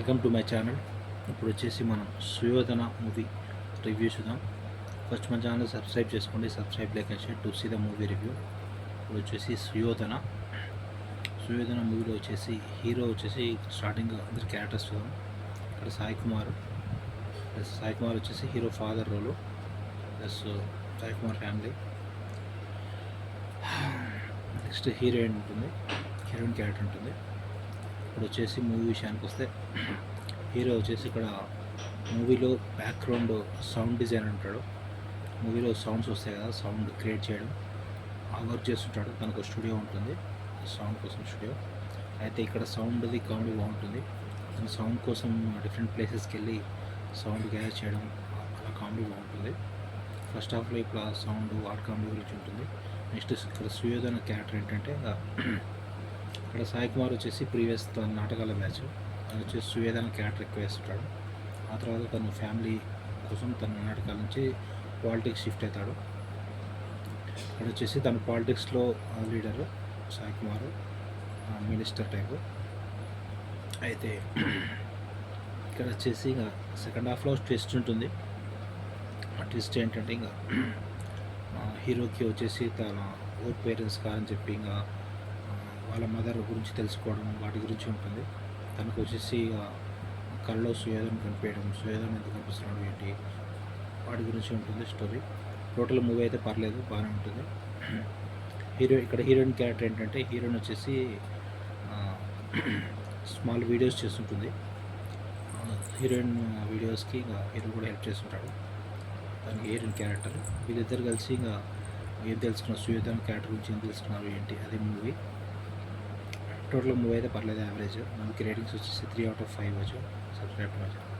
Welcome to my channel. ఇప్పుడు వచ్చేసి మనం సుయోధన మూవీ రివ్యూ చూద్దాం. ఫస్ట్ మన ఛానల్ సబ్స్క్రైబ్ చేసుకోండి, subscribe like and share to see the movie review. ఇప్పుడు వచ్చేసి సుయోధన మూవీలో వచ్చేసి హీరో వచ్చేసి స్టార్టింగ్ అందరి క్యారెక్టర్స్ చూద్దాం. ఇక్కడ సాయి కుమార్ వచ్చేసి hero father role plus Sai Kumar family. Next heroine character ఉంటుంది. ఇప్పుడు వచ్చేసి మూవీ విషయానికి వస్తే హీరో వచ్చేసి ఇక్కడ మూవీలో బ్యాక్గ్రౌండ్ సౌండ్ డిజైన్ ఉంటాడు. మూవీలో సౌండ్స్ వస్తాయి కదా, సౌండ్ క్రియేట్ చేయడం ఆ వర్క్ చేస్తుంటాడు. తనకు స్టూడియో ఉంటుంది, సౌండ్ కోసం స్టూడియో. అయితే ఇక్కడ సౌండ్ది కామెడీ బాగుంటుంది. తన సౌండ్ కోసం డిఫరెంట్ ప్లేసెస్కి వెళ్ళి సౌండ్ గ్యాదర్ చేయడం అలా కామెడీ బాగుంటుంది. ఫస్ట్ హాఫ్లో ఇప్పుడు ఆ సౌండ్ వాట్ కామెడీ గురించి ఉంటుంది. నెక్స్ట్ ఇక్కడ సుయోధన క్యారెక్టర్ ఏంటంటే ఇక్కడ సాయి కుమార్ వచ్చేసి ప్రీవియస్ తన నాటకాల బ్యాచ్, అది వచ్చేసి సువేదన క్యారెక్టర్ ఎక్కువ వేస్తుంటాడు. ఆ తర్వాత తన ఫ్యామిలీ కోసం తన నాటకాల నుంచి పాలిటిక్స్ షిఫ్ట్ అవుతాడు. ఇక్కడ వచ్చేసి తన పాలిటిక్స్లో leader Sai Kumar, minister type. అయితే ఇక్కడ వచ్చేసి ఇంకా సెకండ్ హాఫ్లో ట్విస్ట్ ఉంటుంది. ఆ ట్విస్ట్ ఏంటంటే ఇంకా హీరోకి వచ్చేసి తన ఓట్ పేరెంట్స్ కాదని చెప్పి ఇంకా వాళ్ళ మదర్ గురించి తెలుసుకోవడం వాటి గురించి ఉంటుంది. తనకు వచ్చేసి కళ్ళలో సుయోధన కనిపించడం, సుయోధన ఎందుకు కనిపిస్తున్నాడు ఏంటి వాటి గురించి ఉంటుంది స్టోరీ. టోటల్ మూవీ అయితే పర్లేదు, బాగానే ఉంటుంది. హీరోయిన్ క్యారెక్టర్ ఏంటంటే హీరోయిన్ వచ్చేసి స్మాల్ వీడియోస్ చేస్తుంటుంది. హీరోయిన్ వీడియోస్కి ఇంకా హీరో కూడా హెల్ప్ చేస్తుంటాడు. దానికి హీరోయిన్ క్యారెక్టర్ వీళ్ళిద్దరు కలిసి ఇంకా ఏం తెలుసుకున్నారు, సుయోధన క్యారెక్టర్ గురించి ఏం తెలుసుకున్నారు ఏంటి, అదే మూవీ. టోటల్ మూవీ అయితే పర్లేదు, యావరేజ్. మనకి రేటింగ్స్ వచ్చేసి 3/5 వచ్చు. Subscribe to my channel.